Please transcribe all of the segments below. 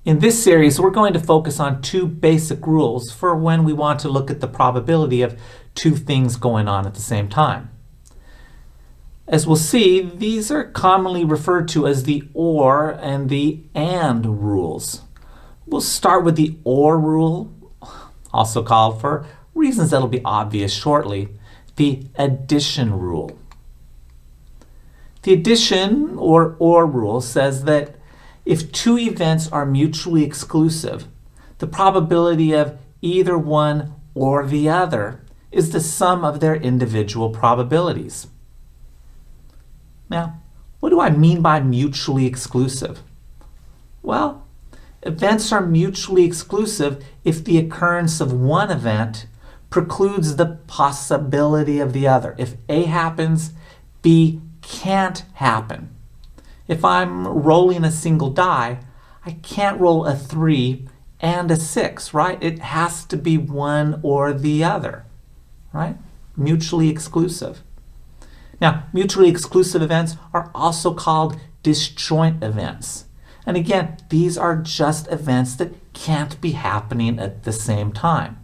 In this series, we're going to focus on two basic rules for when we want to look at the probability of two things going on at the same time. As we'll see, these are commonly referred to as the OR and the AND rules. We'll start with the OR rule, also called, for reasons that'll be obvious shortly, the addition rule. The addition or OR rule says that if two events are mutually exclusive, the probability of either one or the other is the sum of their individual probabilities. Now, what do I mean by mutually exclusive? Well, events are mutually exclusive if the occurrence of one event precludes the possibility of the other. If A happens, B can't happen. If I'm rolling a single die, I can't roll a 3 and a 6, right? It has to be one or the other, right? Mutually exclusive. Now, mutually exclusive events are also called disjoint events. And again, these are just events that can't be happening at the same time.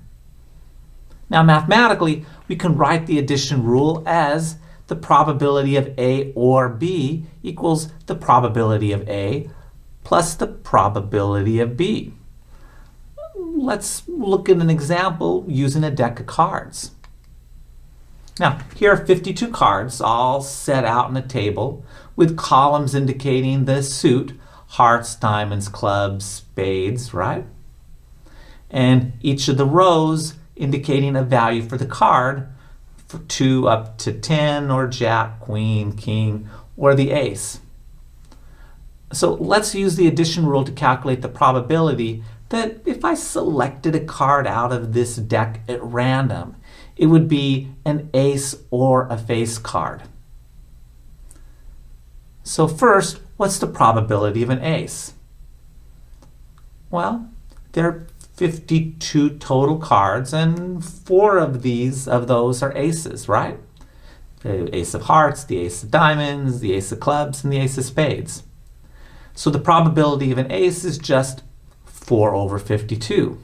Now, mathematically, we can write the addition rule as the probability of A or B equals the probability of A plus the probability of B. Let's look at an example using a deck of cards. Now, here are 52 cards all set out in a table with columns indicating the suit, hearts, diamonds, clubs, spades, right? And each of the rows indicating a value for the card, for 2 up to 10, or jack, queen, king, or the ace. So let's use the addition rule to calculate the probability that if I selected a card out of this deck at random, it would be an ace or a face card. So first, what's the probability of an ace? Well, there are 52 total cards, and 4 of those are aces, right? The ace of hearts, the ace of diamonds, the ace of clubs, and the ace of spades. So the probability of an ace is just 4 over 52.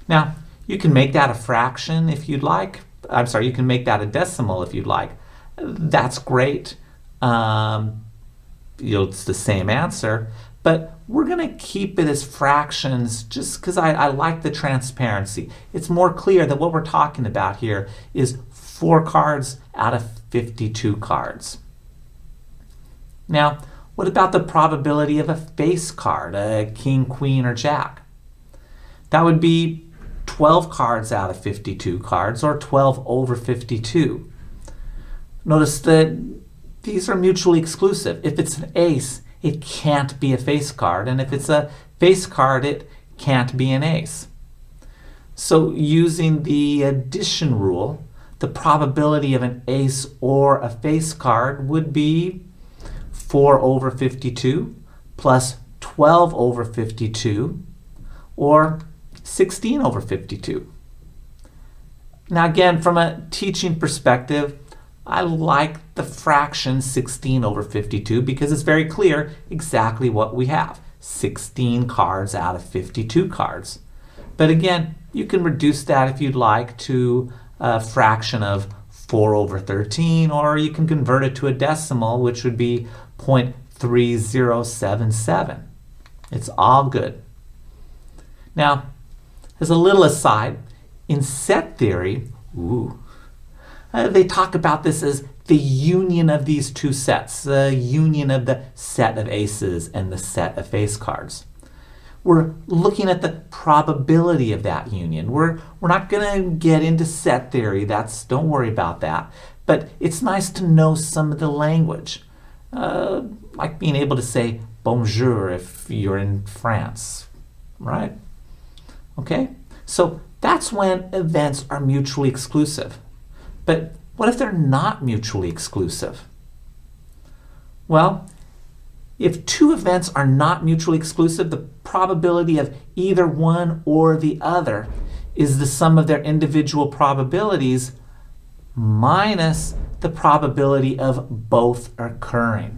Now, you can make that a fraction if you'd like. I'm sorry, you can make that a decimal if you'd like. That's great. It's the same answer. But we're going to keep it as fractions just because I like the transparency. It's more clear that what we're talking about here is 4 cards out of 52 cards. Now, what about the probability of a face card, a king, queen, or jack? That would be 12 cards out of 52 cards, or 12 over 52. Notice that these are mutually exclusive. If it's an ace, it can't be a face card, and if it's a face card, it can't be an ace. So using the addition rule, the probability of an ace or a face card would be 4 over 52 plus 12 over 52, or 16 over 52. Now again, from a teaching perspective, I like the fraction 16 over 52 because it's very clear exactly what we have. 16 cards out of 52 cards. But again, you can reduce that if you'd like to a fraction of 4 over 13, or you can convert it to a decimal, which would be 0.3077. It's all good. Now, as a little aside, in set theory, they talk about this as the union of these two sets, the union of the set of aces and the set of face cards. We're looking at the probability of that union. We're not going to get into set theory. Don't worry about that. But it's nice to know some of the language, like being able to say bonjour if you're in France, right? Okay, so that's when events are mutually exclusive. But what if they're not mutually exclusive? Well, if two events are not mutually exclusive, the probability of either one or the other is the sum of their individual probabilities minus the probability of both occurring.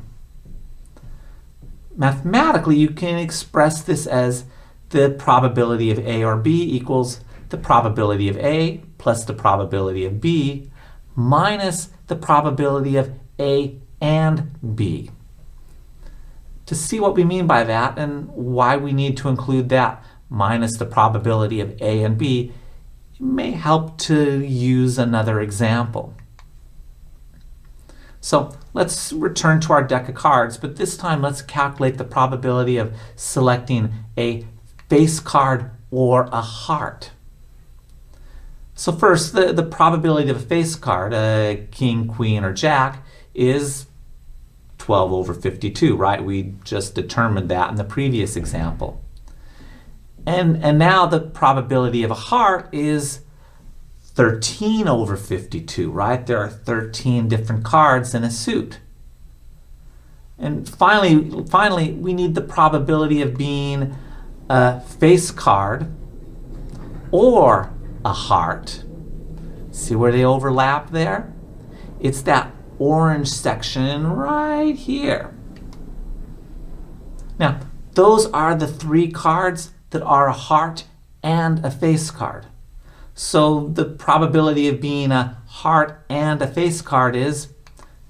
mathematically, you can express this as the probability of A or B equals the probability of A plus the probability of B minus the probability of A and B. To see what we mean by that and why we need to include that minus the probability of A and B, it may help to use another example. So let's return to our deck of cards, but this time let's calculate the probability of selecting a face card or a heart. So first, the probability of a face card, a king, queen, or jack, is 12 over 52, right? We just determined that in the previous example. And now the probability of a heart is 13 over 52, right? There are 13 different cards in a suit. And finally, we need the probability of being a face card or a heart. See where they overlap there? It's that orange section right here. Now, those are the three cards that are a heart and a face card. So the probability of being a heart and a face card is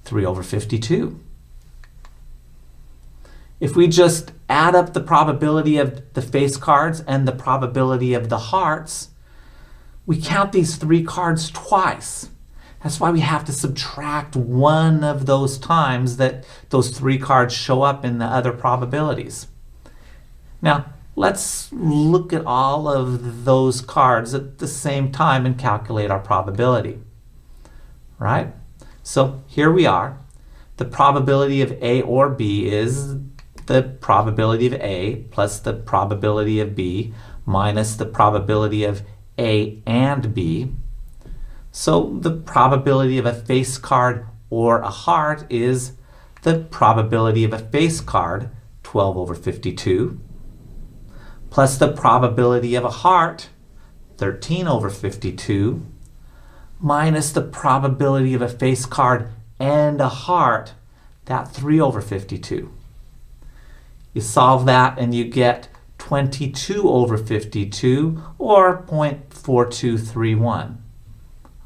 3 over 52. If we just add up the probability of the face cards and the probability of the hearts, we count these three cards twice. That's why we have to subtract one of those times that those three cards show up in the other probabilities. Now, let's look at all of those cards at the same time and calculate our probability. Right? So here we are. The probability of A or B is the probability of A plus the probability of B minus the probability of A and B. So the probability of a face card or a heart is the probability of a face card, 12 over 52, plus the probability of a heart, 13 over 52, minus the probability of a face card and a heart, that 3 over 52. You solve that and you get 22 over 52, or 0.4231.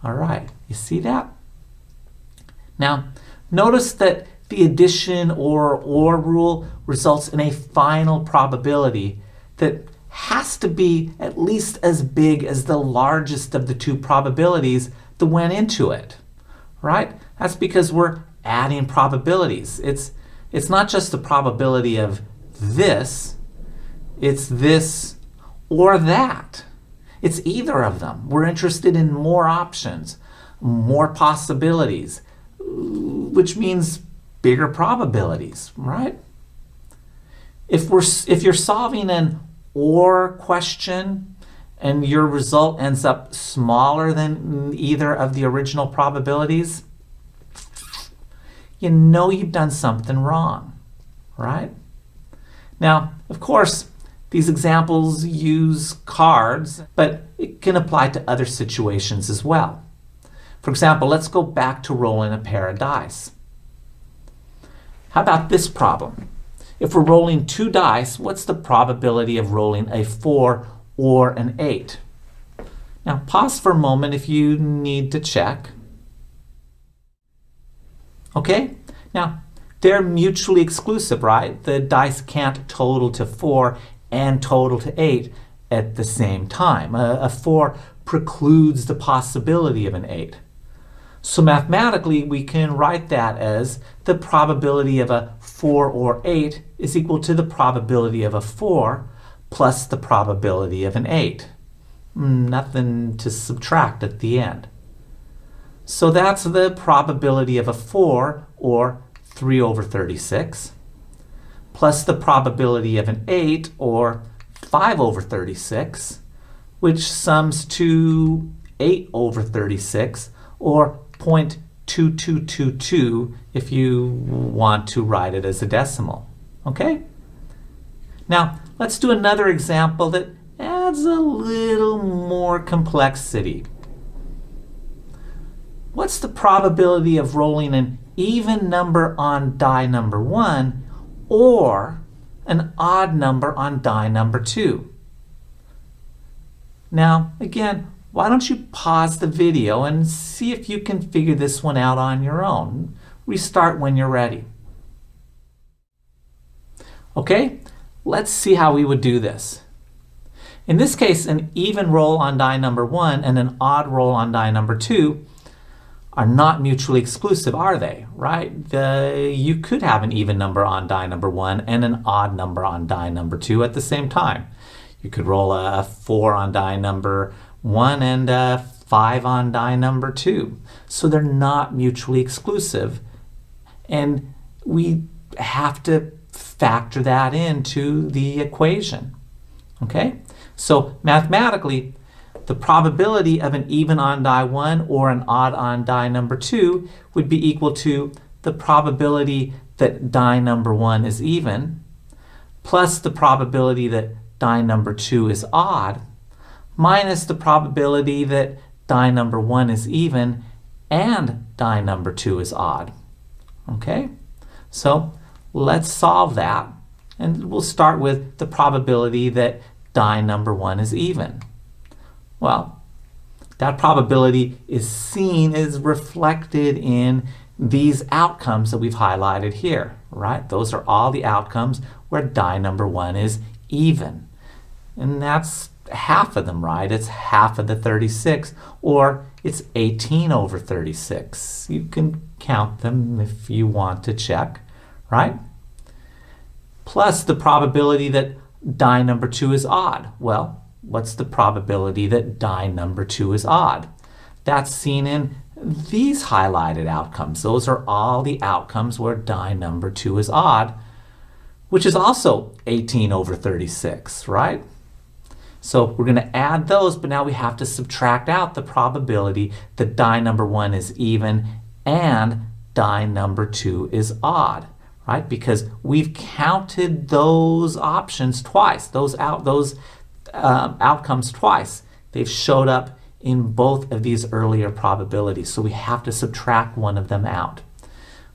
All right, you see that? Now, notice that the addition or rule results in a final probability that has to be at least as big as the largest of the two probabilities that went into it, right? That's because we're adding probabilities. It's not just the probability of this, it's this or that. It's either of them. We're interested in more options, more possibilities, which means bigger probabilities, right? If you're solving an or question and your result ends up smaller than either of the original probabilities, you know you've done something wrong, right? Now, of course, these examples use cards, but it can apply to other situations as well. For example, let's go back to rolling a pair of dice. How about this problem? If we're rolling 2 dice, what's the probability of rolling a 4 or an 8? Now, pause for a moment if you need to check. Okay, now they're mutually exclusive, right? The dice can't total to 4 and total to 8 at the same time. A 4 precludes the possibility of an 8. So mathematically, we can write that as the probability of a 4 or 8 is equal to the probability of a 4 plus the probability of an 8. Nothing to subtract at the end. So that's the probability of a 4, or 3 over 36, plus the probability of an 8, or 5 over 36, which sums to 8 over 36, or 0.2222 if you want to write it as a decimal. Okay? Now, let's do another example that adds a little more complexity. What's the probability of rolling an even number on die number 1 or an odd number on die number 2. Now, again, why don't you pause the video and see if you can figure this one out on your own. Restart when you're ready. Okay, let's see how we would do this. In this case, an even roll on die number 1 and an odd roll on die number 2 are not mutually exclusive, are they? Right? You could have an even number on die number 1 and an odd number on die number 2 at the same time. You could roll a 4 on die number 1 and a 5 on die number 2. So they're not mutually exclusive. And we have to factor that into the equation. Okay? So mathematically, the probability of an even on die 1 or an odd on die number 2 would be equal to the probability that die number 1 is even plus the probability that die number 2 is odd minus the probability that die number 1 is even and die number 2 is odd. Okay? So let's solve that. And we'll start with the probability that die number 1 is even. Well, that probability is seen as reflected in these outcomes that we've highlighted here, right? Those are all the outcomes where die number 1 is even. And that's half of them, right? It's half of the 36, or it's 18 over 36. You can count them if you want to check, right? Plus the probability that die number 2 is odd. Well, what's the probability that die number 2 is odd? That's seen in these highlighted outcomes. Those are all the outcomes where die number 2 is odd, which is also 18 over 36, right? So we're going to add those, but now we have to subtract out the probability that die number 1 is even and die number 2 is odd, right? Because we've counted those options twice, those outcomes twice. They've showed up in both of these earlier probabilities, so we have to subtract one of them out.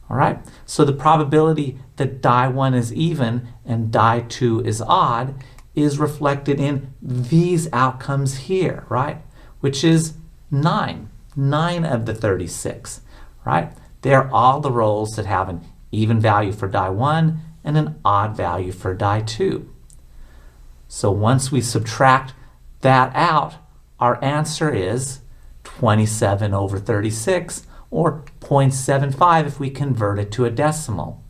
All right, so the probability that die 1 is even and die 2 is odd is reflected in these outcomes here, right? Which is 9 of the 36, right? They're all the rolls that have an even value for die 1 and an odd value for die 2. So once we subtract that out, our answer is 27 over 36, or 0.75 if we convert it to a decimal.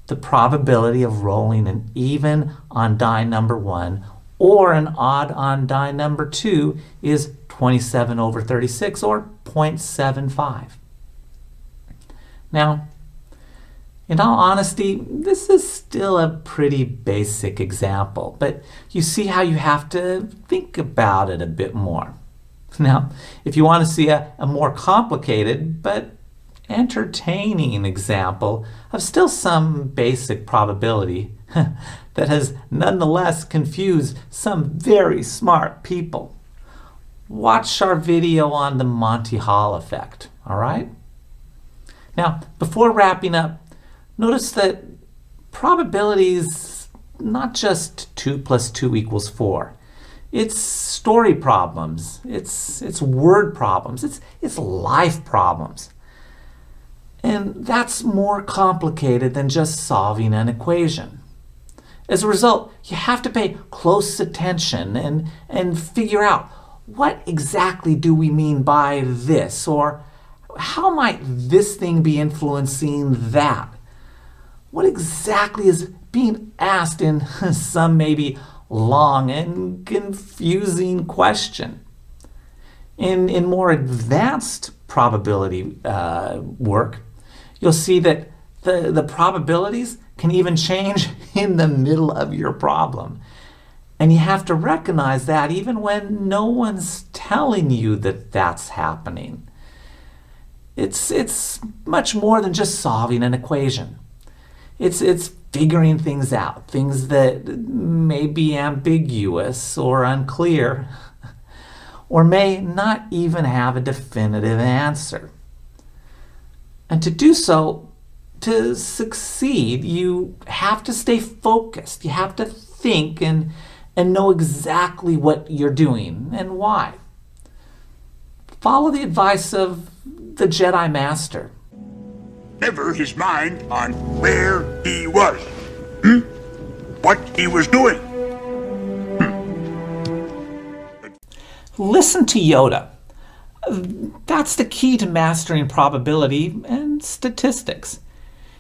The probability of rolling an even on die number 1 or an odd on die number 2 is 27 over 36, or 0.75. Now, in all honesty, this is still a pretty basic example, but you see how you have to think about it a bit more. Now, if you want to see a more complicated but entertaining example of still some basic probability that has nonetheless confused some very smart people, watch our video on the Monty Hall effect, all right? Now, before wrapping up, notice that probability is not just 2 plus 2 equals 4. It's story problems, it's word problems, it's life problems. And that's more complicated than just solving an equation. As a result, you have to pay close attention and figure out, what exactly do we mean by this? Or how might this thing be influencing that? What exactly is being asked in some maybe long and confusing question? In more advanced probability work, you'll see that the probabilities can even change in the middle of your problem. And you have to recognize that even when no one's telling you that that's happening. It's much more than just solving an equation. It's figuring things out, things that may be ambiguous or unclear, or may not even have a definitive answer. And to do so, to succeed, you have to stay focused. You have to think and know exactly what you're doing and why. Follow the advice of the Jedi Master. Never his mind on where he was. What he was doing. Listen to Yoda. That's the key to mastering probability and statistics.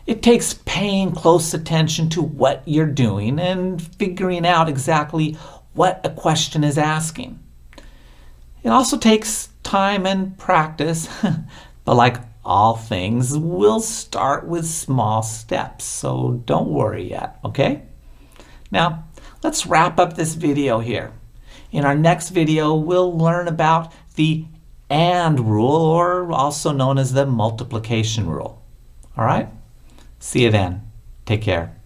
It takes paying close attention to what you're doing and figuring out exactly what a question is asking. It also takes time and practice, but like all things, we'll start with small steps, so don't worry yet, okay? Now, let's wrap up this video here. In our next video, we'll learn about the AND rule, or also known as the multiplication rule. All right? See you then. Take care.